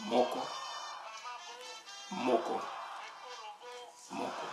Moko. Moko. Moko.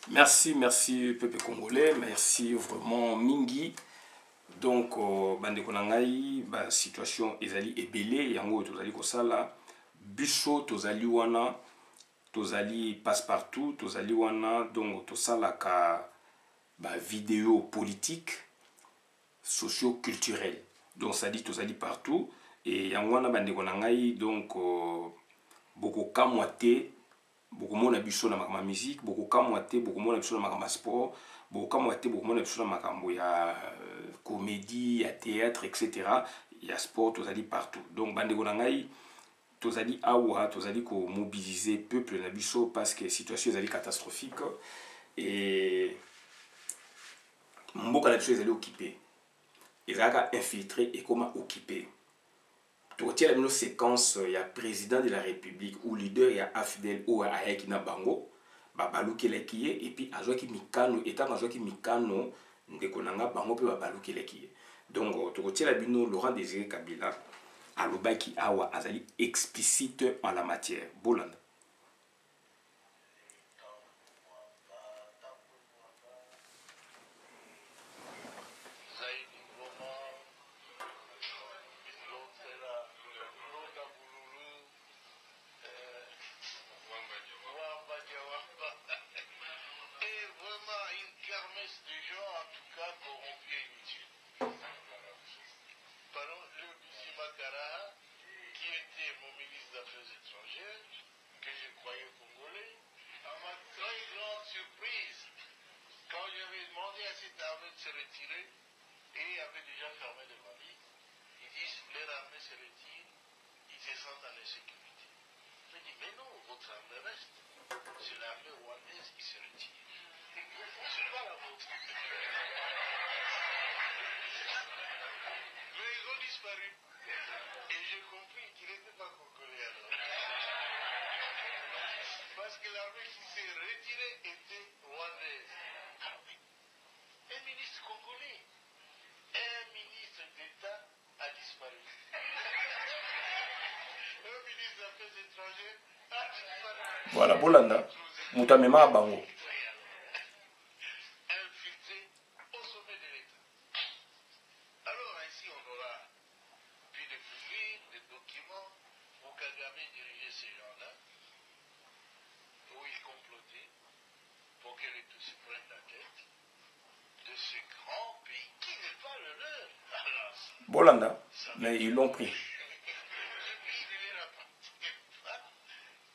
Merci peuple congolais, merci vraiment mingi. Donc bande konangai ba situation ezali ebele yango tozali kosala biso tozali wana tozali passe-partout tozali wana donc tosala ka ba vidéo politique socio-culturelle. Donc ça dit tozali partout et yango wana bande konangai donc beaucoup kamwate beaucoup mona biso na makama musique beaucoup kamwate beaucoup mona biso na makama sport beaucoup kamwate beaucoup mona biso na makambo ya comédie ya théâtre etc. ya sport tozali partout. Donc bande konangai tozali awa tozali ko mobiliser peuple na biso parce que situation ezali catastrophique et mboka na biso ezali occupé ezalaka infiltré et comment occupé. Tu retiens une séquence, il y a président de la République ou leader, il y a Afdel ou Ayaki na bango, babalu kelekiye et puis ajoa ki mikano étant ajoa ki mikano ndekonanga bango pe babalu kelekiye. Donc tu retiens la bino Laurent Désiré Kabila alobaki awa azali explicite en la matière. Bolanda. Se retirer et avait déjà fermé le Mali. Ils disent leur armée se retire, ils se sentent en insécurité. Je dis mais non, votre armée reste. C'est l'armée rwandaise qui se retire. C'est pas la vôtre. Mais ils ont disparu. Et j'ai compris qu'ils n'étaient pas congolais alors. Parce que l'armée qui s'est retirée était rwandaise. Un ministre congolais, un ministre d'État a disparu. Un ministre des Affaires étrangères a disparu. Voilà, Bolanda, Moutamema Bango. Infiltré au sommet de l'État. Alors ainsi on aura pu découvrir des documents où Kagame dirigeait ces gens-là, où il complotait pour que les tous se prennent la tête de ce grand pays qui n'est pas le leur. Bolanda, mais ils l'ont pris.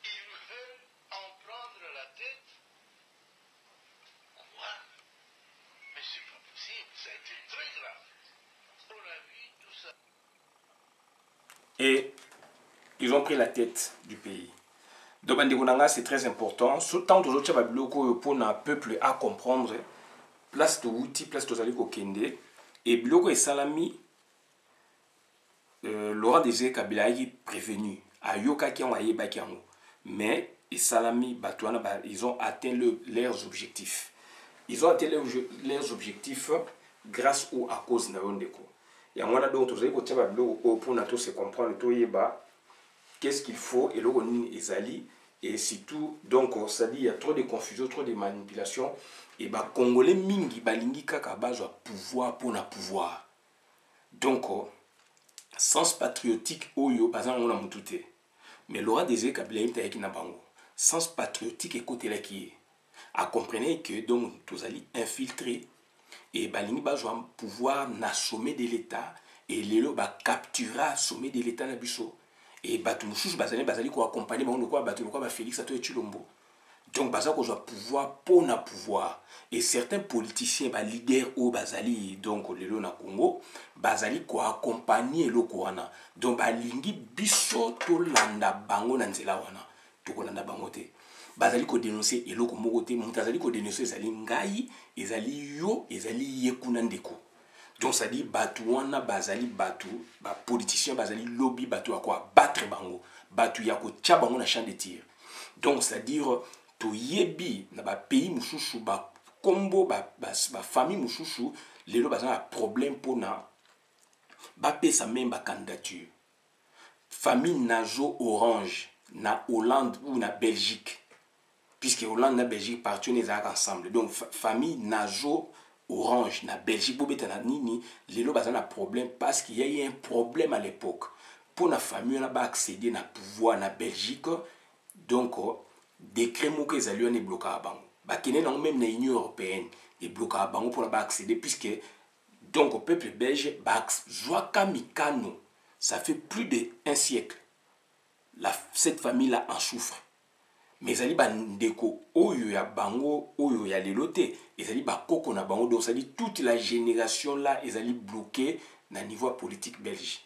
Ils veulent en prendre la tête. Quoi? Mais c'est pas possible, ça a été très grave. On a vu tout ça. Et ils ont pris la tête du pays. Donc Bandegonanga, c'est très important. Tant aux autres babiloko pour un peuple à comprendre. Place de Wouti, place de Zaliko Kende. Et Biloko et Salami, Laurent Désiré Kabila est prévenu. Ayoka qui ont aillé Bakiango. Mais et Salami, Batouana, ils ont atteint leurs objectifs. Ils ont atteint leurs objectifs grâce ou à cause de Naondeko. Et on a donc tous les côtés pour nous se comprendre, qu'est-ce qu'il faut et le Ronin Ezali et surtout donc ça dit il y a trop de confusion, trop de manipulation et bah congolais mingi balingi kaka bazwa pouvoir pour na pouvoir. Donc sens patriotique oyo bazan ngona mutute. Mais Laurent Désiré Kabila imta yaki na bango. Sens patriotique et côté là qui a comprenez que donc tous allez infiltrer et balingi bazwa pouvoir na sommet de l'état et lelo ba captura sommet de l'état na biso. Et batu mususu bazali ko accompagner bango quoi batu ko ba Félix Antoine Tshilombo. Donc baza ko joa pouvoir pour na pouvoir et certains politiciens ba leaders au bazali donc lelo na Congo bazali ko accompagner loko wana. Donc balingi biso to landa bango na nzela wana. To ko landa bango te. Bazali ko dénoncer eloko moko te, mutazali ko dénoncer ezali ngai, ezali yo, ezali yekuna ndeko. Donc ça dit batu wana bazali batu ba politiciens bazali lobby batu akwa battre bango batu ya ko tia bango na champ de tir. Donc c'est à dire to yebi na ba pays mususu ba kombo ba famille mususu lelo bazana problème pour na ba pesa même ba candidature. Famille Najo Orange na Hollande ou na Belgique puisque Hollande na Belgique partenaires ensemble. Donc famille Najo Orange na Belgique bobeta na nini lelo bazana problème parce qu'il y a eu un problème à l'époque pour la famille na ba accéder na pouvoir na Belgique. Donc décret moko ezali on est bloqué à bango ba kene na même na Union européenne et bloqué à bango pour la ba accéder puisque donc au peuple belge ba Joaka Mikano ça fait plus d'un siècle cette famille là en souffre. Mais ezali ba ndeko oyo ya bango oyo ya lelote ezali ba koko na bango donc ça dit toute la génération là ezali bloquée na niveau politique belge.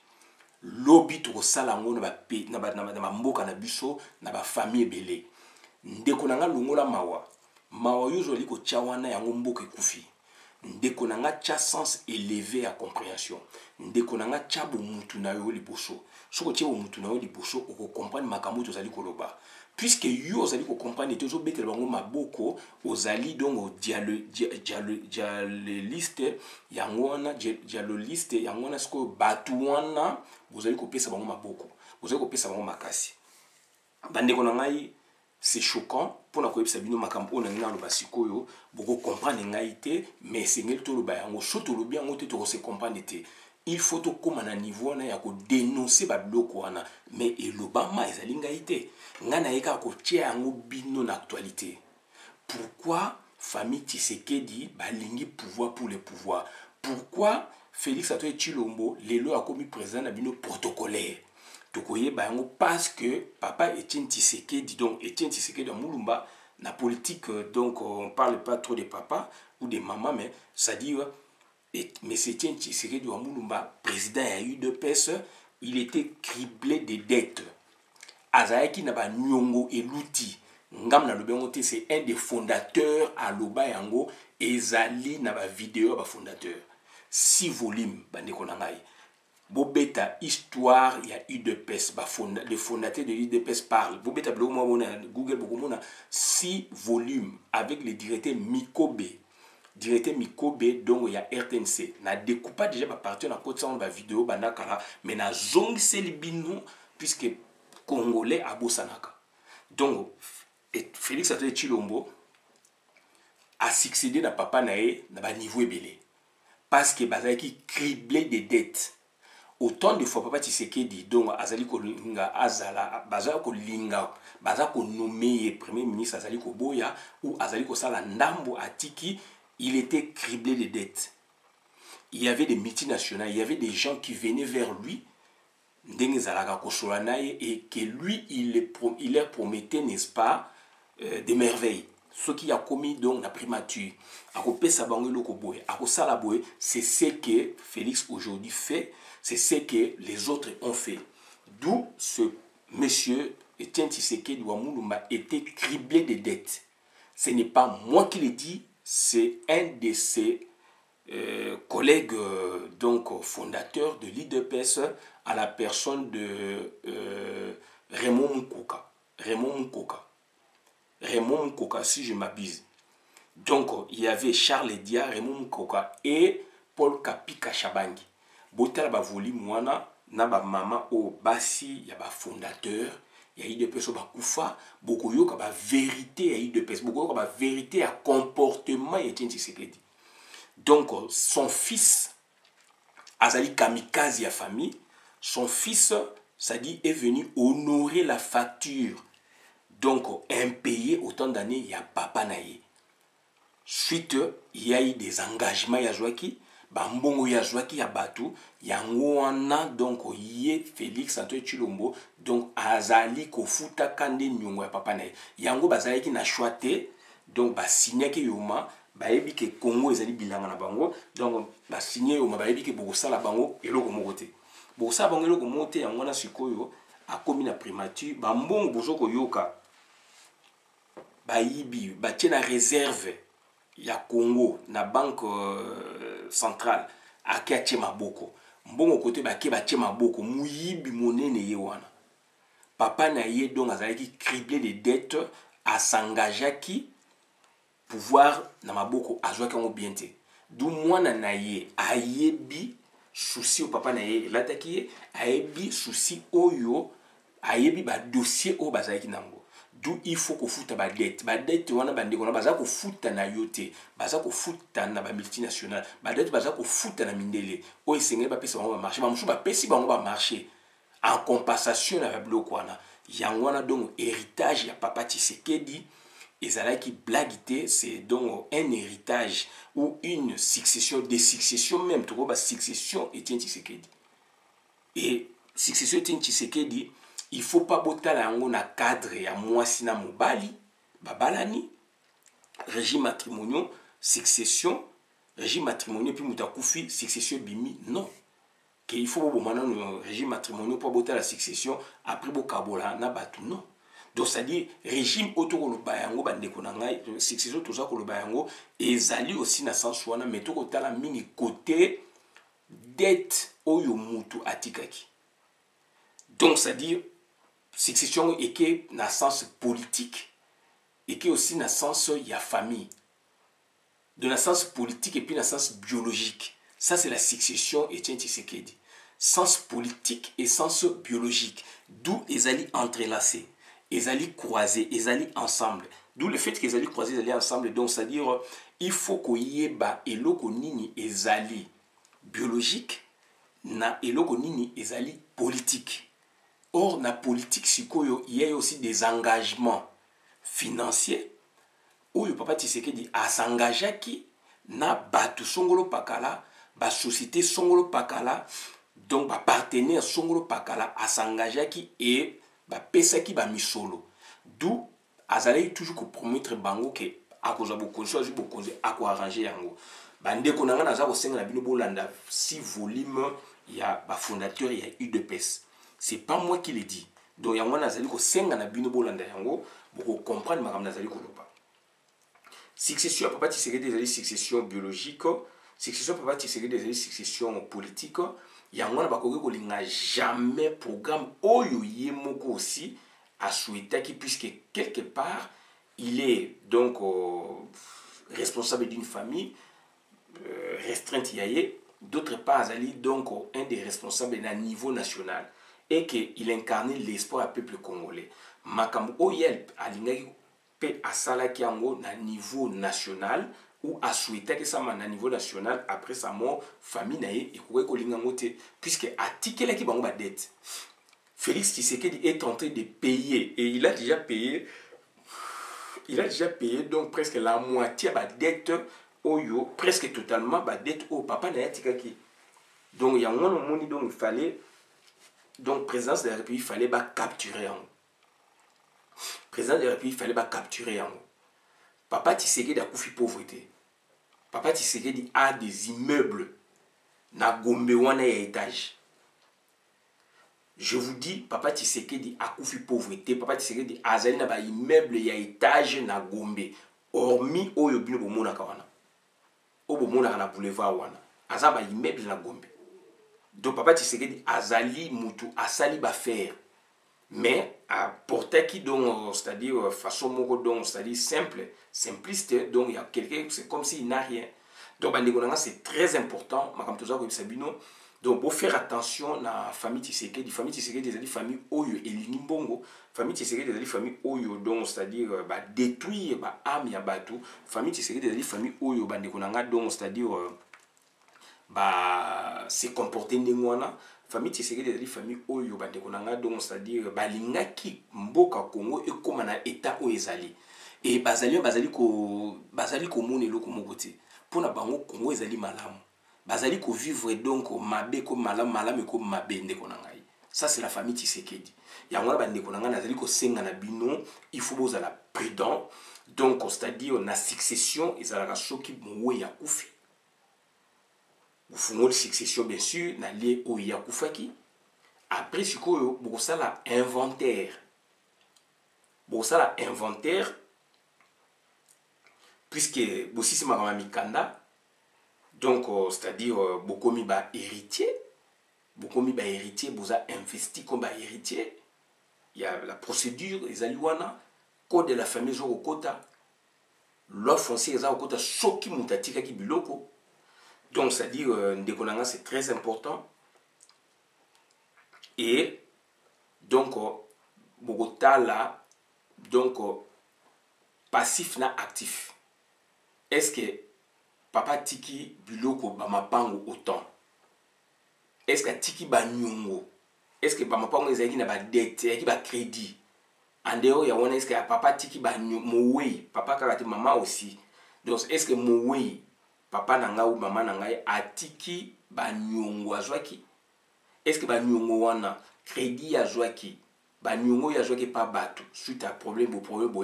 Lobby to sala ngo na ba mboka na biso na ba famille belé. Ndeko nanga longola mawa yo zoli ko tchawana yango mboka ekufi. Ndeko nanga tcha sens élevé à compréhension. Ndeko nanga tcha bo mutu na yo liboso. Soko tcha bo mutu na yo liboso oko comprendre makambo to zali koloba. Puisque yo ozali ko comprendre te zo betela bango maboko ozali donc au dialogiste yango wana siko batu wana bozali ko pesa bango maboko bozali ko pesa bango makasi. Bandeko na ngai c'est choquant pour na koyebisa bino makambo na ngina lo basikoyo boko comprendre ngai te mais c'est ngel to lo ba yango soto lo bien ngote to se comprendre te. Il faut to koma na niveau na ya ko dénoncer ba bloko wana mais elobama ezali ngai te ngana yeka ko tia yango bino na actualité. Pourquoi famille Tshisekedi balingi pouvoir pour le pouvoir? Pourquoi Félix Antoine Tshilombo lelo a commis président na bino protocolaire? Tokoye ba yango parce que papa Etienne Tshisekedi donc Etienne Tshisekedi en Mulumba na politique donc on parle pas trop de papa ou de maman mais ça dit mais Etienne Tshisekedi en Mulumba président a eu de pèse il était criblé de dettes. Azayaki na ba nyongo eluti ngam na lobengo te c'est un des fondateurs à Loba yango ezali na ba vidéo ba fondateur 6 volumes bandeko na ngai bobeta histoire il y a eu de pèse ba les fondateurs de l'UDPS parlent bobeta blog moi na Google bokomona 6 volumes avec le directeur Mikobe donc il y a RTNC na découpa déjà ba partir na côté ça ba vidéo banda kala mais na zongiseli bino puisque Congolais à Bosanaka. Donc, Félix Antoine Tshilombo a succédé na papa nae na ba niveau ebele. Parce que bazaki criblé de dettes. Autant de fois papa Tshisekedi donc azali ko linga azala bazali ko linga bazali ko nommer premier ministre azali ko boya ou azali ko sala ndambo atiki il était criblé de dettes. Il y avait des multinationales, il y avait des gens qui venaient vers lui et que lui il leur promettait n'est-ce pas des merveilles ce qui a commis donc la primature c'est ce que Félix aujourd'hui fait, c'est ce que les autres ont fait, d'où ce monsieur Etienne Tshisekedi wa Mulumba était criblé de dettes. Ce n'est pas moi qui le dis, c'est un de ses collègue donc fondateur de l'IDPS à la personne de Raymond Mukoka si je m'abuse. Donc il y avait Charles Dia, Raymond Mukoka et Paul Kapika Chabangi. Botala ba volume wana na ba mama o basi ya ba fondateur ya UDPS bakufa bokoyoka ba vérité ya UDPS bokoyoka ba vérité ya comportement ya Etienne Tshisekedi. Donc son fils azali kamikaze ya famille, son fils ça dit est venu honorer la facture donc impayé autant d'années ya papa naye. Suite il y a eu des engagements ya Joaki bambongo ya Joaki ya batu yango wana donc ye Félix Antoine Tshilombo donc azali kofuta kande nyongo ya papa naye yango bazalaki na choix donc ba signé ke yoma bayebi ke Congo ezali bilanga na bango donc ba signé yoma bayebi ke bokosala bango eloko moko te bokosala bango eloko moko te yango na sikoyo akomi na primature bambongo bozoko yoka bayibi batie na réserve ya Congo na banque centrale ake atie maboko mbongo kote bake batie maboko muyibi monene ye wana papa na ye donc azalaki criblé de dettes asangageaki pouvoir na maboko azwaki yango bien te du mwana na ye ayebi souci au papa na ye elataki ye ayebi souci oyo ayebi badossier oyo bazalaki nango d'où il faut que futa ba dette wana bandeko na baza ko futa na yote baza ko futa na ba multinational ba dette baza ko futa na mindele o esengeli ba pesa bango ba marché ba musu ba pesi bango ba marché en compensation na ba biloko wana yango wana donc héritage ya papa Tshisekedi ezalaki blagité c'est donc un héritage ou une succession des successions même to ba succession Etienne Tshisekedi et succession Etienne Tshisekedi il faut pas botala yango na cadre ya mwasi na mobali babalani régime matrimonial succession régime matrimonial puis mutakufi succession bimi non que il faut bomana no régime matrimonial pour botala succession après bokabola na batu non donc ça dit régime autokoloba yango bandeko na ngai succession toza koloba yango ezali aussi na sens wana mais tokotala mini côté dette oyo mutu atikaki donc ça dit succession et que na sens politique et que aussi na sens ya famille de la sens politique et puis na sens biologique ça c'est la succession Etienne Tshisekedi sens politique et sens biologique d'où ils allaient entrelacés ils allaient croiser ils allaient ensemble d'où le fait qu'ils allaient croiser ils allaient ensemble donc c'est à dire il faut qu'il y ait ba eloko nini ezali biologique na eloko nini ezali politique. Or, dans la politique, il y a aussi des engagements financiers où le papa Tshisekedi a s'engagé qui na batu songolo pakala, ba société songolo pakala, donc ba partenaire songolo pakala a s'engagé qui et ba pesa qui ba misolo. D'où azalé toujours ko promettre bango que a cause beaucoup de choses beaucoup a ko arranger yango. Bande ko nanga na za ko senga na bino bolanda 6 volumes il y a ba fondateur il y a UDPS. C'est pas moi qui l'ai dit. Donc, il y a un azali ko senga na bino bolanda yango pour comprendre ma nazali ko loba. Succession papa Tshisekedi des succession biologique, succession papa Tshisekedi des succession politique. Il y a un bakoki ko linga jamais programme oyo yemoko aussi a souhaité qui puisque quelque part il est donc responsable d'une famille restreinte yaye, d'autre part azali donc un des responsables à niveau national. Et qu'il incarnait l'espoir du peuple congolais. Makambo oyel alingaki pe asala ki yango na niveau national ou a souhaité que ça na niveau national après sa mort famille naie et kowe ko linga ngote puisque atikela ki bango ba dette. Félix Tshisekedi est en train de payer et il a déjà payé donc presque la moitié ba dette oyo presque totalement ba dette au papa na tikaki. Donc yango no moni donc il fallait donc, présidence de la République, il fallait capturer en haut. Président de la République, il fallait capturer en haut. Papa Tshisekedi a koufi pauvreté. Papa Tshisekedi a des immeubles. Na Gombe wana ya étage. Je vous dis, Papa Tshisekedi a koufi pauvreté. Papa Tshisekedi a zali na ba immeuble ya étage na Gombe. Hormis oyo bino bomona kawana. O bomona na boulevard wana. Aza ba immeuble na Gombe. Donc papa Tshisekedi azali mutu asali ba faire mais à porter qui donc c'est-à-dire façon moko donc c'est-à-dire simple simpliste donc il y a quelqu'un c'est comme s'il n'a rien donc bandeko nanga c'est très important makam toza ko sabino Donc pour faire attention na famille Tshisekedi des famille oyo elingi mbongo, famille Tshisekedi des famille oyo donc c'est-à-dire ba détruire ba âme ya bato, famille Tshisekedi des famille oyo ba ndeko nanga donc c'est-à-dire ba se comporter ndenge wana, famille Tshisekedi des famille oyo ba ndeko nanga donc c'est-à-dire ba lingaki mboka Congo ekoma na état oyo ezali. Et bazali ko mona eloko moko te. Pona bango Congo ezali malamu. Bazali ko vivre donc mabe comme malam comme mabe ndeko na ngai. Ça c'est la famille Tshisekedi. Ya ngwana ba ndeko na ngai nazali ko senga na bino, il faut bozala prudent. Donc c'est-à-dire na succession ezalaka soki mowe ya kufi. Vous fungoli succession bien sûr na lie o ya kufaki. Après sikoyo bokosala inventaire. Bokosala inventaire puisque bosisi makama mikanda. Donc, c'est-à-dire, bokomi ba héritier, boza investi comme ba héritier. Il y a la procédure, les aliwana, code de la famille zoro kota, loi foncière zoro kota, soki mutatika ki biloko. Donc, c'est-à-dire, ndekonanga c'est très important. Et donc, bogota là, donc, passif na actif. Est-ce que papa tiki biloko ba mapango autant? Est-ce que tiki ba nyongo? Est-ce que ba mapango ezaki na ba dette, ezaki ba crédit? En dehors ya wana est-ce que papa tiki ba mowe, papa kaka maman aussi. Donc est-ce que mowe papa nanga ou maman nanga atiki ba nyongo azwaki? Est-ce que ba nyongo wana crédit azwaki? Ba nyongo ya azwaki pa bato suite à problème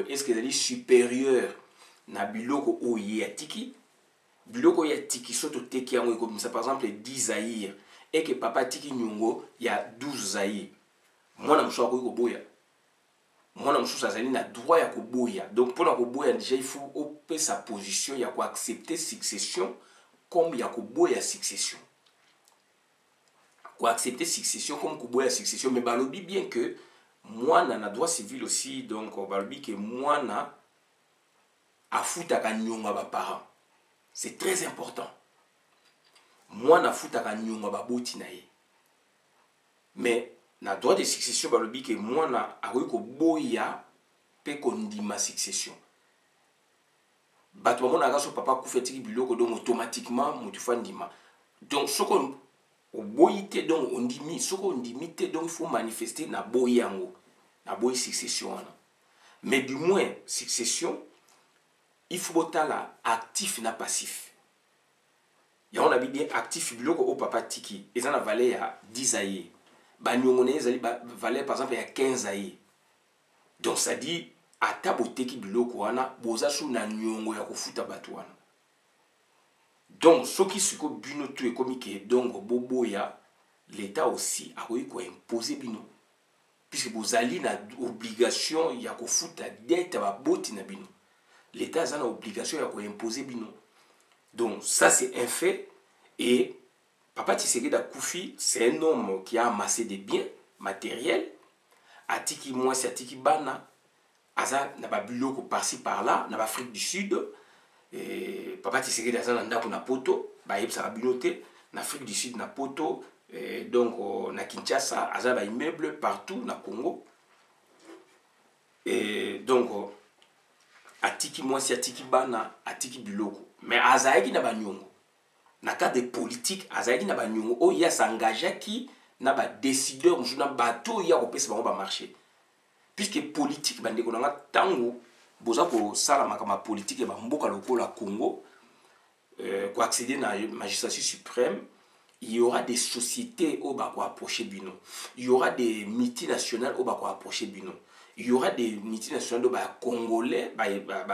est-ce que ezali supérieur na biloko oye atiki? Biloko ya tiki soto teki yango comme ça par exemple 10 zaïr et que papa tiki nyongo ya 12 zaïr. Mwana msho ko boya. Mwana msho azali na droit ya koboya. Donc pour la koboya déjà il faut opé sa position ya ko accepter succession comme ya koboya succession. Ko accepter succession comme koboya succession mais balobi bien que mwana na droit civil aussi donc balobi que mwana afutaka nyonga ba parents. C'est très important. Moi, na futaka nyonga baboti na ye. Mais na droit de succession balobi que moi na akoki ko boya pe ko ndima succession. Bato mona gaso papa kufetiki biloko donc automatiquement mutu fa ndima. Donc soko oboyite donc ondimi, soko ondimite donc il faut manifester na boyango, na boy succession wana. Mais du moins succession il faut botter là actif na passif. Ya on a bien actif biloko au papa tiki. Et ça na valeur ya 10 aïe. Ba nyongone ezali valeur par exemple ya 15 aïe. Donc ça dit ata boteki biloko wana boza su na nyongo ya kofuta batu wana. Donc ce qui siko bino tu e komike donc bobo ya l'état aussi a ko imposer bino. Puisque bozali na obligation ya kofuta dette ba boti na bino. L'État a l'obligation d'imposer bino. Donc ça c'est un fait. Et papa Tshisekedi Koufi, c'est un homme qui a amassé des biens matériels. Atiki moi c'est atiki bana. Aza n'a pas biloko par-ci par-là, n'a pas Afrique du Sud. Et papa Tshisekedi Aza n'a pas poto, ba yeb sa binoté. En Afrique du Sud na poto. Donc na Kinshasa, Aza ba immeuble partout na Congo. Et donc atiki mwasi atiki bana atiki biloko mais azaiki na banyongo na cas de politique azaiki na banyongo o ya s'engagea ki na ba décideur musu na bato ya kopesa bango ba marché puisque politique bandeko nanga tango boza ko sala makama politique ba mboka lokola Congo ko accéder na magistrature suprême. Il y aura des sociétés au bas pour approcher Bino. Il y aura des multinationales au bas pour approcher Bino. Il y aura des multinationales congolais,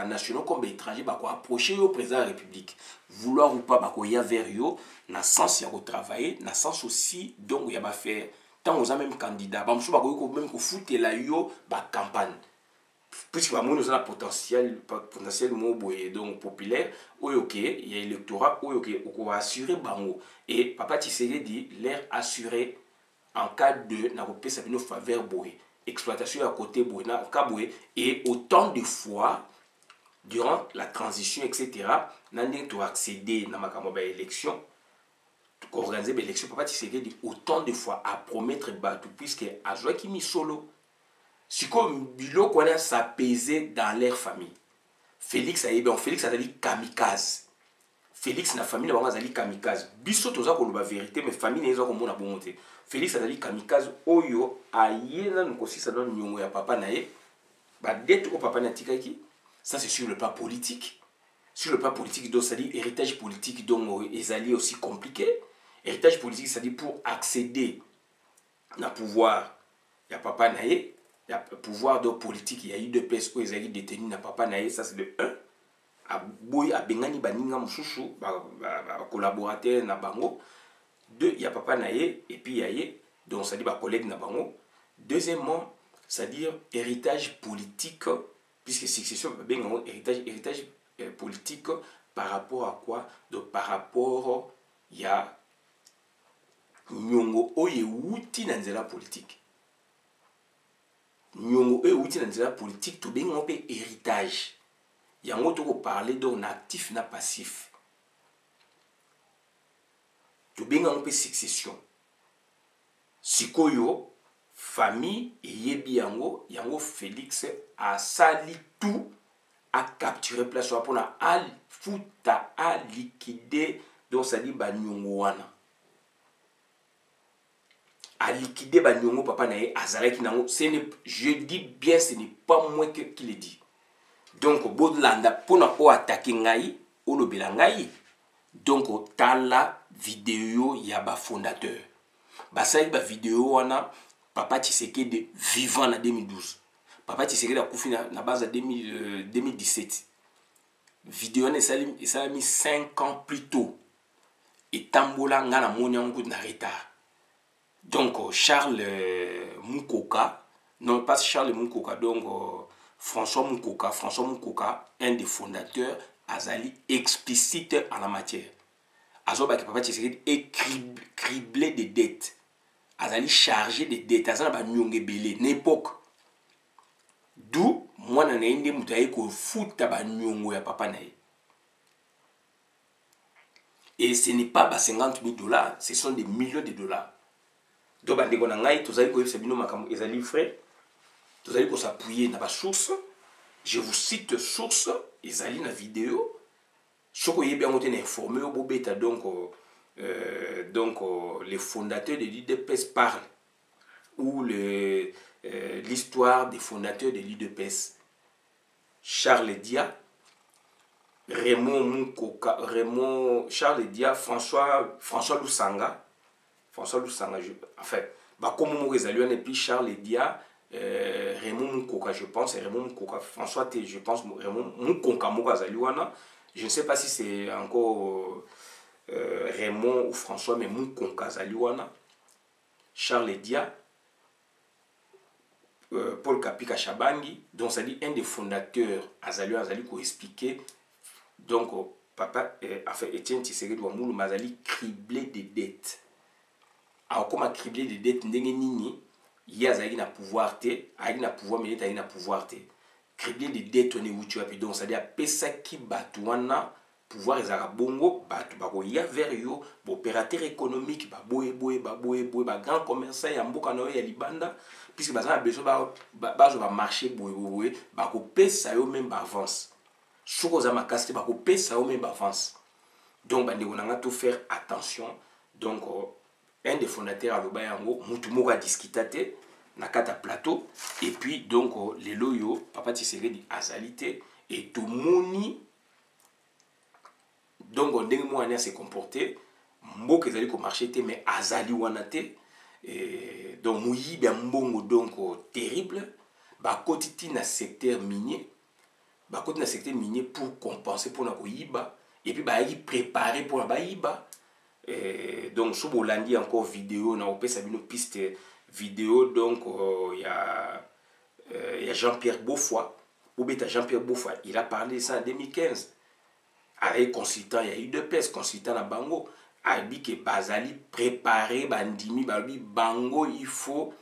nationaux comme étrangers pour approcher au président de la République. Vouloir ou pas, il y a vers eux, dans le sens il y a travailler, dans le sens aussi, donc il y a faire, tant aux même candidats, même qu'on foute la campagne. Puisque nous avons un potentiel donc populaire, il y a l'électorat, on va assurer bango. Et papa Tshisekedi l'air assuré en cas de n'a faveur boé, exploitation à côté boé, et autant de fois durant la transition etc. N'a pas accéder à ma élection. organiser l'élection papa Tshisekedi autant de fois à promettre bateau puisque a joué qui mis solo si comme bilo qu'on a s'apaiser dans leur famille Félix a bien Félix a dit kamikaze Félix na famille na bazali kamikaze biso toza ko loba vérité mais famille nezo ko mona bonté Félix a dit kamikaze oyo ayena nkosisa don nyongo ya papa na ye ba dette au papa na tikaki ça c'est sur le plan politique. Sur le plan politique, donc, c'est-à-dire héritage politique, donc, les alliés aussi compliqué. Héritage politique, c'est-à-dire pour accéder au pouvoir, il y a papa naïe, il y a pouvoir de politique, il y a eu deux pièces où les alliés détenus na papa naïe, ça c'est le 1. À boy, à bengani baninga mouchouchou, collaborateur na bango. 2, il y a papa naïe, et puis il y a donc c'est-à-dire collègue na bango. Deuxièmement, c'est-à-dire héritage politique, puisque succession, héritage politique par rapport à quoi? Donc par rapport il y a nyongo oye wuti na nzela politique. Nyongo oye wuti na nzela politique to benga pe héritage. Yango to ko parler donc actif na passif. To benga pe succession. Sikoyo famille yebi yango Félix a sali tout à capturer place pour na al futa à liquider donc ça dit banyongo wana à liquider banyongo papa na azalaki nango je dis bien ce n'est pas moi qui le dit donc bodlanda pour na o attaquer ngai o lobela ngai donc tala vidéo ya ba fondateur basali ba vidéo wana papa Tshisekedi vivant en 2012. Papa Tshisekedi a koufi na base de 2017. Vidéo ça a mis 5 ans plus tôt. Et tambola ngana monyango na retard. Donc Charles Mukoka, non pas Charles Mukoka, donc François Mukoka, un des fondateurs, azali explicite en la matière. Azoba que Papa Tshisekedi est criblé de dettes. Azali chargé de dettes. Azali ba nyonge belé n'époque. D'où moi na inde mutaye ko futa ba nyongo ya papa na ye. Et ce n'est pas $50 000, ce sont des millions de dollars. Donc bandeko na ngai tozali ko yebisa bino makambo ezali frais. Tozali ko s'appuyer na ba source. Je vous cite source ezali na vidéo. Soko yebi yango te na informé au bobeta donc les fondateurs de l'UDPS parlent ou l'histoire des fondateurs de l'UDPS. Charles Dia, Raymond Mukoka, Charles Dia, François Lusanga, enfin, comme et puis Charles Dia, Raymond Mukoka, je pense, Raymond Mukoka, François T, je pense, Raymond Mukoka Mokazaluana, je ne sais pas si c'est encore Raymond ou François, mais Mukoka Zaluana, Charles Dia, Paul Kapika Chabangi, donc ça dit un des fondateurs Azali qui expliqué donc papa enfin Étienne Tshisekedi wa Moulou Mazali criblé de dettes. Alors comment criblé de dettes ndenge nini ya azali na pouvoir te, ali na pouvoir mais ali na pouvoir te. Criblé de dettes on est où tu as donc ça dit a pesa ki batwana pouvoir ezaka bongo batu bako ya vers yo opérateur économique ba boye ba grand commerçant ya mboka na yo ya libanda puisque bazana besoin ba marché boye ba ko pesa yo même ba avance soko za makasti ba ko pesa yo même ba avance donc bande onanga tout faire attention donc un des fondateurs aloba yango mutu moko a discuté na kata plateau et puis donc les loyo papa Tshisekedi azalité et tout moni donc on dingue moi à se comporter mboka ezali ko marché te mais azali wana te donc muyibi ya mbongo donc terrible ba kotiti na secteur minier pour compenser pour na koyiba et puis ba yi préparer pour ba yiba donc sous bolandi encore vidéo na opesa bino piste vidéo donc il y a Jean-Pierre Beaufoy Jean-Pierre Beaufoy il a parlé de ça en 2015 avec consultant il y a eu deux pièces consultant na bango a dit que bazali préparer bandimi babi bango il faut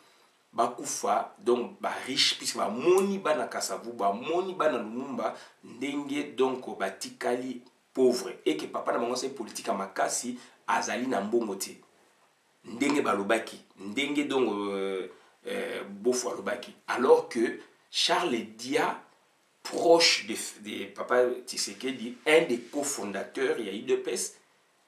bakufa donc ba riche puisque ba moni bana Kasavu ba moni bana Lumumba ndenge donc batikali pauvre et que papa na bango c'est politique à makasi azali na mbongo te ndenge balobaki ndenge donc Bofo alobaki, alors que Charles Dia, proche de Papa Tshisekedi, un des cofondateurs il y a UDPS,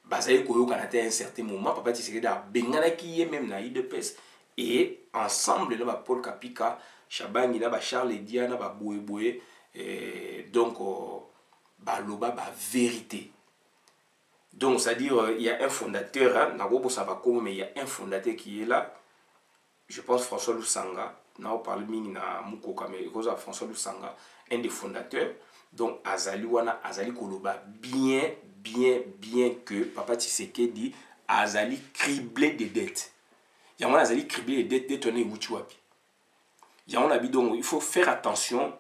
bazali koyoka à un certain moment Papa Tshisekedi a benganaki même na UDPS et ensemble là Paul Kapika Chabangi na ba Charles Dia na ba Boye donc baloba ba vérité. Donc c'est-à-dire il y a un fondateur hein, mais il y a un fondateur qui est là. Je pense François Lusanga, na parle mingi na Mukoka mais François Lusanga, un des fondateurs. Donc azali wana azali koloba bien que Papa Tshisekedi azali criblé de dettes. Yamona azali criblé de dettes détournées wuti wapi. Yamona bi donc il faut faire attention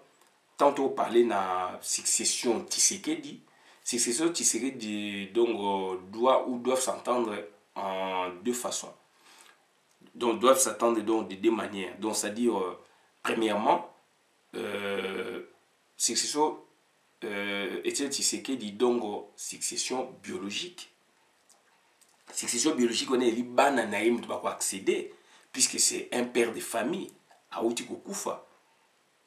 tantôt parler na succession Tshisekedi. Succession Tshisekedi donc doivent s'entendre en deux façons. Donc doivent s'attendre donc de deux manières. Donc c'est-à-dire premièrement succession Etienne Tshisekedi donc succession biologique. Succession biologique on est libana naïm tu vas accéder puisque c'est un père de famille à outi kokufa.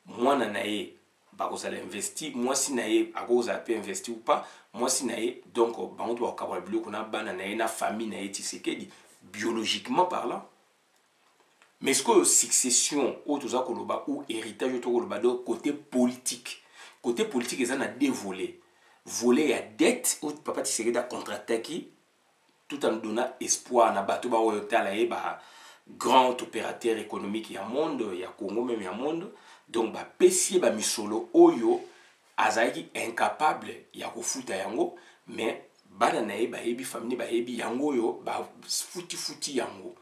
Moi nanae bakozala investi, moi si nae akoza peut investir ou pas, moi si nae donc bango to akabala biloko na bana nae na famille nae Tshisekedi biologiquement parlant. Mais ce que succession ou héritage de côté politique. Côté politique, ils en ont deux volets. Volet à dette, où Papa Tshisekedi a contre-attaqué, tout en donnant espoir à bateau grand opérateur économique il y a monde, il y a Congo même il y a monde. Donc ba pesier ba misolo oyo azaki incapable ya ko futa yango, mais bana nae ba yebi famille ba yebi yango yo ba futi yango.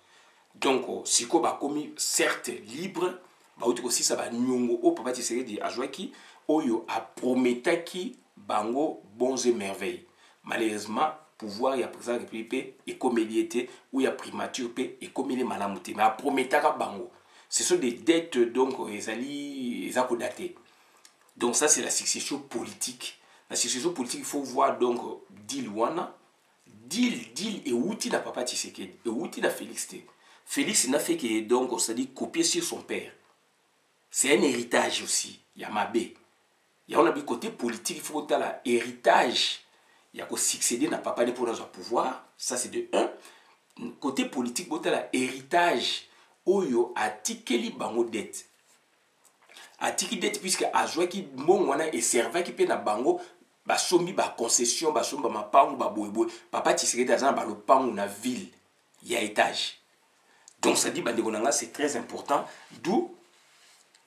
Donc, si on a commis certes libre, aussi ça va nyongo au Papa Tshisekedi a joué qui oyo a prometaki bango bons et merveilles. Malheureusement, pouvoir y a présent république et comédiété ou y a primature et comédie malamouté. Mais a prometaka bango. Ce sont des dettes donc ils ont daté. Donc ça c'est la succession politique. La succession politique il faut voir donc deal wana, deal et outil na Papa Tshisekedi et outil na Félix T. Félix n'a fait que donc ça dit copier sur son père. C'est un héritage aussi. Il y a Mabé. Il y a un côté politique, il faut que l'héritage. Il y a que succéder n'a pas pour dans un pouvoir. Ça c'est de un. Côté politique, il faut que l'héritage. Oyo a tikeli bango dette. A tiki dette puisque a joué qui bon wana et servait qui peut na bango ba sombi ba concession ba somba ma pangu ba boyeboy. Papa Tshisekedi azan ba le pangu na ville. Il y a étage. Donc ça dit c'est très important d'où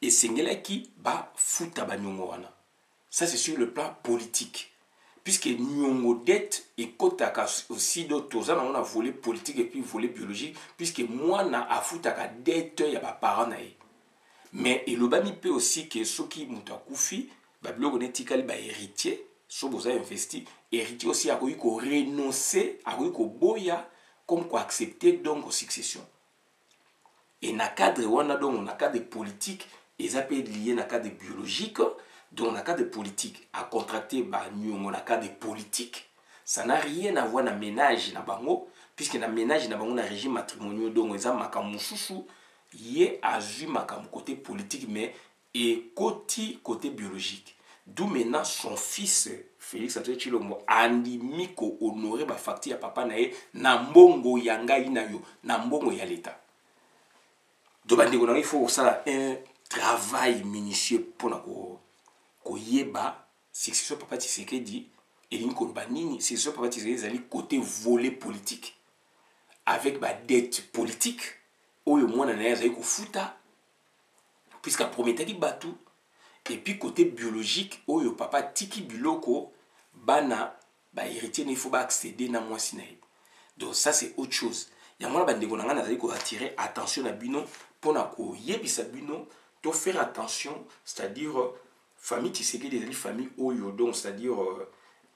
et sengela qui ba futa ba nyongo wana. Ça c'est sur le plan politique. Puisque nyongo dette et kotaka aussi d'autres on a volé politique et puis volé biologique puisque moi na a futaka dette ya ba parents nae. Mais et le bami peut aussi que ceux qui muta kufi ba biloko netikali ba héritier so boza investi héritier aussi a ko renoncer a ko boya comme quoi accepter donc succession. Et dans le cadre dans le cadre politique, ils ont lié dans le cadre biologique, donc dans le cadre politique, à contracter dans le cadre politique, ça n'a rien à voir dans le ménage, puisque dans le ménage, dans le régime matrimonial, donc ils ont makamususu, yé azu makamu côté politique, mais et côté biologique. D'où maintenant son fils, Félix Antoine Tshilombo, andimiko honoré ba facture à papa nae, na mbongo yanga inayo, na mbongo ya l'État. Donc, il faut ça un travail minutieux pour que yeba succession Papa Tshisekedi et l'incolbanini succession Papa Tshisekedi ali côté volet politique avec ba dette politique oyo mwana na yazali ko futa puisque prometaki batu et puis côté biologique oyo papa tiki biloko bana ba héritier il faut pas accéder na mwasi na. Donc ça c'est autre chose. Ya mwana bandeko na nga nazali ko attirer attention na bino pour na ko yebisa bino to faire attention, c'est-à-dire famille Tshisekedi des famille oyo donc c'est-à-dire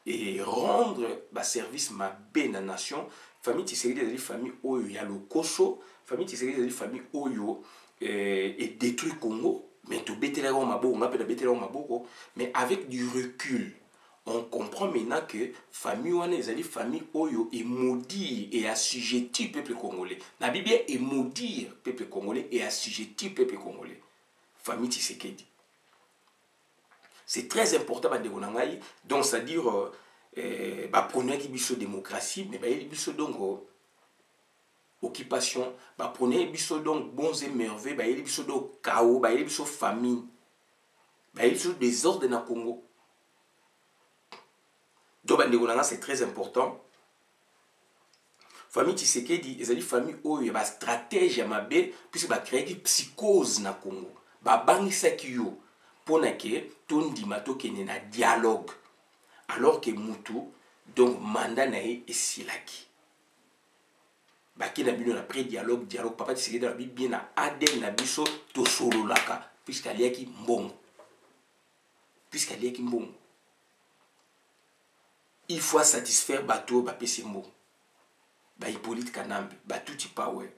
et rendre ba service ma bé na nation. Famille Tshisekedi des famille oyo ya le koso, famille Tshisekedi des famille oyo et détruit Congo, mais to betela ko maboko, on appelle betela ko maboko, mais avec du recul on comprend maintenant que famille wana ezali famille oyo et maudire et assujettir peuple congolais. La Bible est maudire peuple congolais et assujettir peuple congolais. Famille Tshisekedi. C'est très important bandeko na ngai. Donc c'est-à-dire prenez qui biso démocratie mais biso donc occupation, prenez biso donc bons et merveilles, biso donc chaos, biso famine, biso désordre na Congo. Donc c'est très important. Famille Tshisekedi, ezali famille oyo ba stratège ya mabe puisque ba créer une psychose na Congo. Ba bangisa kiyo pona ke tondima to kene na dialogue alors que mutu donc mandat na e silaki. Ba ki na bino na dialogue papa Tshisekedi na bien na ADN na biso to solo laka puisque aliaki mbongo. Il faut satisfaire bateau Pesembo, Hippolyte Kanambe, Tuti Power.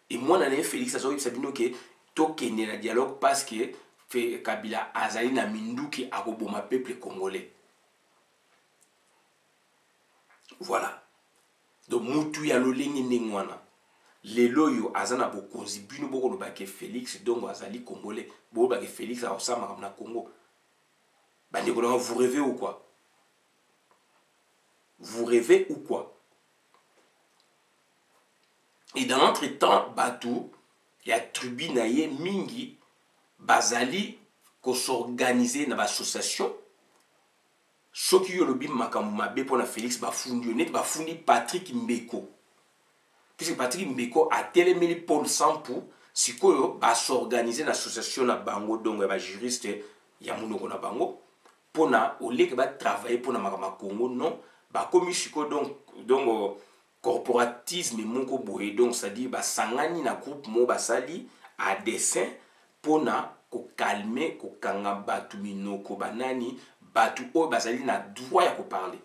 Et moi, je Félix Azori Sabino que tokende na dialogue parce que Kabila azali na minduki akoboma peuple congolais. Voilà. Donc mutu ya lolengi ndengwana. Lelo yo azana bokonzi bino boko lobake Félix donc azali congolais. Bo lobake Félix a osama na Congo. Bandeko vous rêvez ou quoi? Vous rêvez ou quoi? Et dans notre temps, Batou, il y a tribu naye mingi, bazali, ko s'organiser dans l'association. Ce qui est le bim makamoumabe pour la Félix bafundi Patrick Mbeko. Puisque Patrick Mbeko a télémé Paul Sampou, si ko ba s'organiser dans l'association na bango donc ba juriste ya munoko na bango pour na au lieu que ba travailler pour na makama Congo non. Bah comme chiko donc corporatisme moko boye donc ça dit bah sangani na groupe mo basali à dessin pona ko calmer ko kanga batu minoko banani batu o basali na droit ya ko parler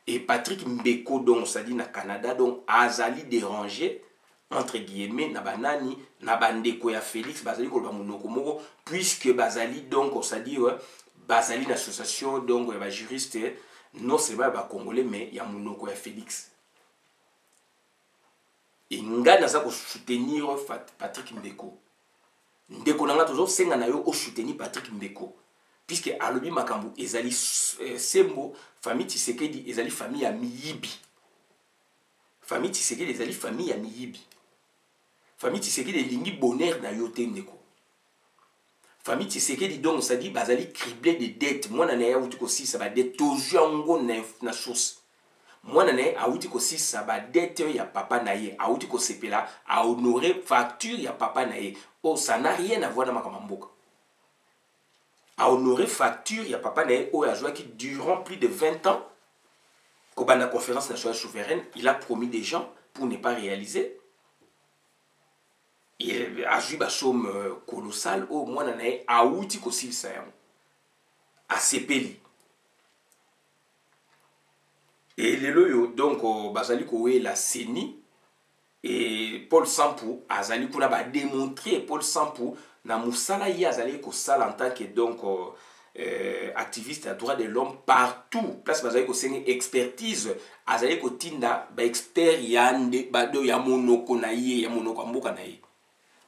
et Patrick Mbeko donc ça dit na Canada donc azali déranger entre guillemets na banani na bandeko ya Félix basali ko ba monoko moko puisque basali donc ça dit basali l'association donc ba juriste non seulement ba congolais mais ya munoko ya Félix et nga naza ko soutenir Patrick Mbeko ndeko nanga tozo senga na yo o soutenir Patrick Mbeko puisque alobi makambu ezali sembo famille Tshisekedi ezali famille ya miyibi famille Tshisekedi ezali famille ya miyibi famille Tshisekedi elingi bonheur na yo te ndeko famille Tshisekedi donc ça dit bazali criblé de dettes moi na ya uti ko si ça ba dette toujours na source moi na ya uti ko si ça ba dette ya papa na ye a uti ko sepela a honorer facture ya papa na ye oh ça n'a rien à voir na makamamboka a honorer facture ya papa na ye oh a joué qui durant plus de 20 ans au bas de la conférence nationale souveraine il a promis des gens pour ne pas réaliser. Il a joué une somme colossale au moins en année à outil aussi à CPLI. Et les loyaux donc bazali kowe la CENI et Paul Sampou azali kuna ba démontrer Paul Sampou na musala yi azali ko sala en tant que donc activiste à droit de l'homme partout place bazali ko sengi expertise azali ko tinda ba expert yande ba do ya monoko na ye ya monoko mboka na ye.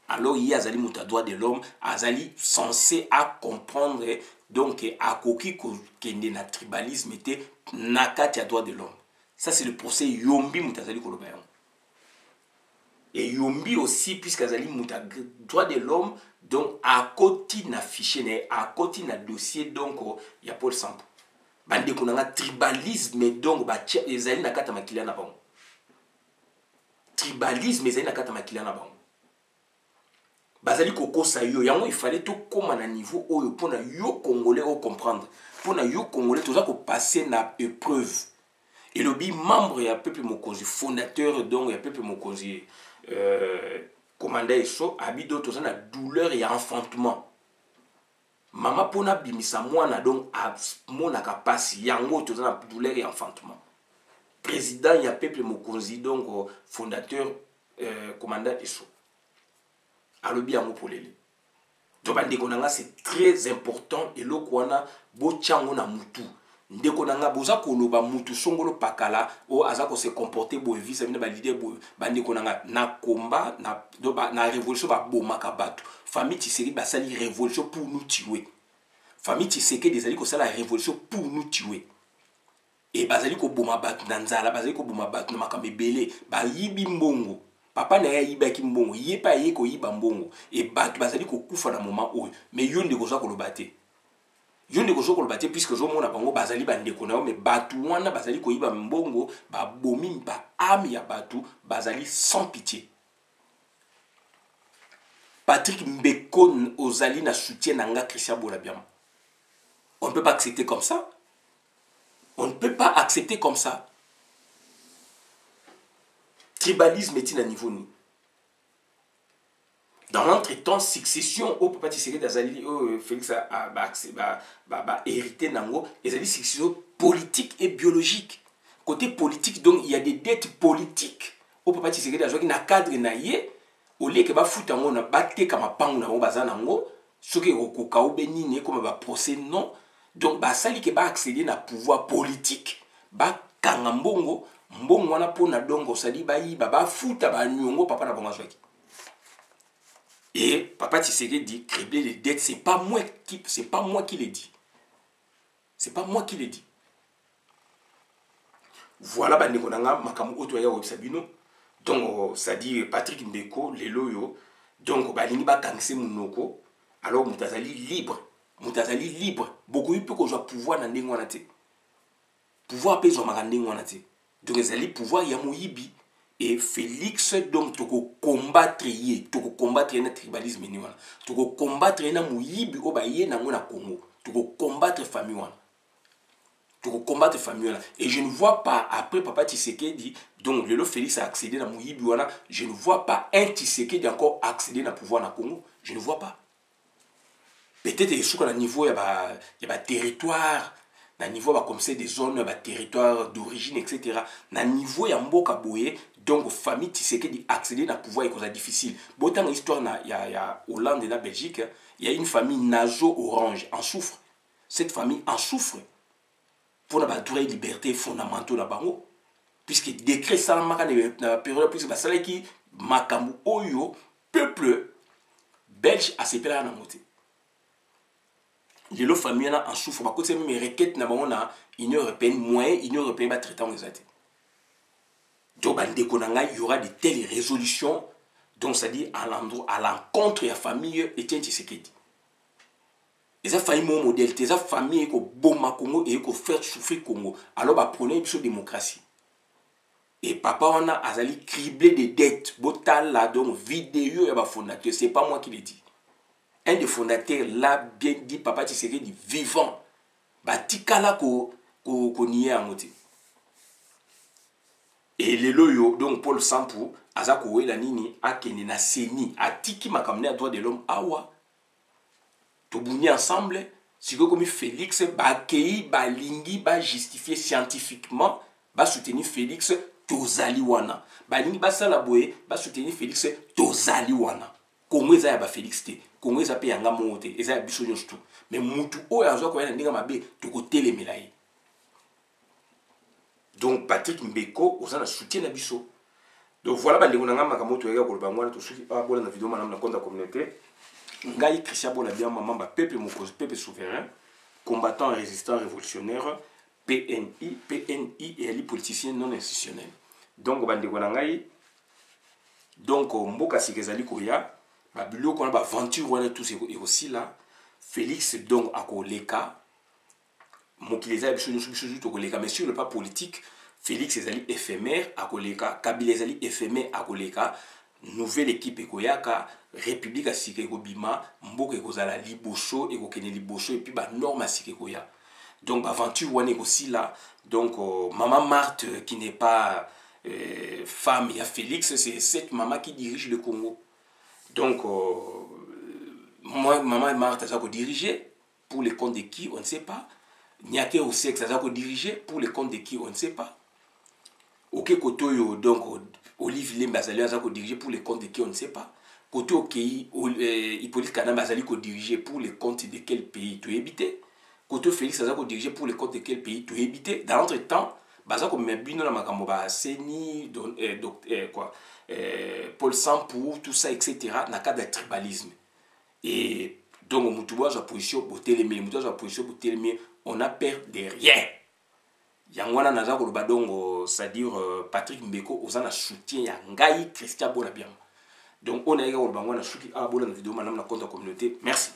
Alors il y a azali muta droit de l'homme azali censé à comprendre donc à koki kende na tribalisme était nakati ya droit de l'homme. Ça c'est le procès Yombi mutazali kolobayon. Et Yombi aussi puisque azali muta droit de l'homme donc à côté na fichier à côté na dossier donc il y a Paul Sampo. Bande konanga tribalisme donc ba ezali nakata makila na bango. Tribalisme ezali nakata makila na bango. Bazali koko sa yo yango il fallait tout comme à niveau oyo pona yo congolais au comprendre pona yo congolais tout ça ko passer na épreuve et le bi membre ya peuple mokonzi fondateur donc ya peuple mokonzi commandant eso abido tout ça na douleur et enfantement mama pona bimisa mwana donc a mona ka pasi yango tout ça na douleur et enfantement président ya peuple mokonzi donc fondateur commandant eso alobi yango polele donc bandeko nanga c'est très important eloko wana botyango na mutu ndeko nanga boza koloba mutu songolo pakala o aza ko se comporter boye visa bina ba leader boye bandeko nanga na combat na révolution ba bomaka bato famille Tshisekedi basali révolution pour nous tuer famille Tshisekedi ezali ko sala révolution pour nous tuer et bazali ko boma bato na nzala bazali ko boma bato na makambo ebele ba yibi mbongo papa na ya yibaki mbongo ye pa ye ko yiba mbongo et bato bazali ko kufa na moment oyo mais yo ndeko za koloba te yo ndeko zo koloba te puisque zo mona bango bazali bandeko na yo mais bato wana bazali ko yiba mbongo ba bomi ba âme ya bato bazali sans pitié. Patrick Mbeko ozali na soutien nanga Christian Bolabiama. On ne peut pas accepter comme ça. On ne peut pas accepter comme ça. Tribalisme est à niveau ni. Dans l'entretemps, succession au papa Tshisekedi d'Azali, Félix a hérité nango, et une succession politique et biologique. Côté politique, donc il y a des dettes politiques au papa Tshisekedi d'Azali qui n'a cadre naïe, au lieu que ba fouta ngo na batte kama pangu na baza nango, ce qui est au benini comme ba procès non, donc ba sali que ba accéder na pouvoir politique, ba kangambongo mbongo wana pona dongo sali bayi baba futa ba nyongo papa na bonga zwaki. Et papa Tshisekedi dit cribler les dettes, c'est pas moi qui l'ai dit. C'est pas moi qui l'ai dit. Voilà ba nekonanga makamu otoya websabino. Donc ça dit Patrick Mbeko leloyo donc ba lingi ba kangse munoko alors mutazali libre. Beaucoup il peut qu'on soit pouvoir na ndenge wana te. Pouvoir peso makandenge wana te. Donc ezali pouvoir ya moyibi et Félix donc toko combattre na tribalisme ni wana. Toko combattre na moyibi o ba ye na ngona Congo. Toko combattre famille wana. Et je ne vois pas après papa Tshisekedi donc le Félix a accédé na moyibi wana, je ne vois pas un Tshisekedi encore accéder na pouvoir na Congo. Je ne vois pas. Peut-être sur le niveau il y a territoire. Na niveau comme c'est des zones ba territoire d'origine etc. Na niveau ya mboka boye donc famille Tshisekedi accéder na pouvoir est difficile. Botan histoire na il y a Hollande et la Belgique, il y a une famille Nazo Orange en souffre. Cette famille en souffre pour la droit et liberté fondamentaux na bango puisque décret ça na période puisque ba sala ki makambu oyo peuple belge a sepela na moté. Les familles en souffrent. Parce que mes requêtes na Union européenne moyen Union européenne va traiter en exact. Donc il y aura de telles résolutions donc ça dit à l'encontre de la famille Etienne Tshisekedi. Les familles mon modèle, les familles qui bomba Congo et qui faire souffrir Congo. Alors bah prenez une démocratie. Et papa on a azali criblé des dettes. Botal là donc vidéo et bah fondateur, c'est pas moi qui l'ai dit. Un des fondateurs l'a bien dit, papa Tshisekedi vivant. Batikala ko nié en moté. Et les loyo, donc Paul Sampou, azako la nini, akene na seni, atiki makamne à droit de l'homme, awa. Tobouni ensemble, si vous comme Félix, bakei, balingi, ba justifier scientifiquement, ba soutenir Félix, tozali wana. Balingi ba salaboye, ba soutenir Félix, tozali wana. Congo eza ba Félix te. Congo eza pe yanga monte, eza biso nyonso tout. Mais mutu oyo azwa ko yana ndinga mabe toko telemela ye. Donc Patrick Mbeko oza na soutien na biso. Donc voilà ba ndeko nanga makamoto yega ko lobangwa to soki pa bola na vidéo manam na compte communauté. Ngai Christian Bolabiama mamba peuple mokozi peuple souverain, combattant résistant révolutionnaire, PNI et ali politicien non institutionnel. Donc ba ndeko ngai donc mboka sikezali koya ba biloko na ba aventure wana tous et aussi là Félix donc akoleka mokileza biso to koleka mais sur le pas politique Félix ezali éphémère akoleka Kabila ezali éphémère akoleka nouvelle équipe ekoyaka république asike kobima mboka ekozala liboso ekokene liboso et puis ba norme asike koya donc ba aventure wana aussi là donc maman Marthe qui n'est pas femme il y a Félix c'est cette maman qui dirige le Congo. Donc, moi, maman Marthe, ça va diriger pour le compte de qui, on ne sait pas. Niake au sexe, ça va diriger pour le compte de qui, on ne sait pas. Ok, Kotoyo, donc, Olive Lemba, ça va diriger pour le compte de qui, on ne sait pas. côté OK Hippolyte Kanamba azali ko diriger pour le compte de quel pays tu éviter côté Félix azali ko diriger pour le compte de quel pays tu éviter dans l'autre temps baza ko mebino na makambo ba seni quoi Paul Sampou tout ça etc. na cadre de tribalisme et donc mutuwa za position botelemi mutuwa za position botelemi on a peur de rien yangwana naza ko badongo c'est-à-dire Patrick Mbeko ozana soutien ya ngai Christian Bonabiam donc on a eu le bango na souki abona na vidéo manam na compte communauté merci.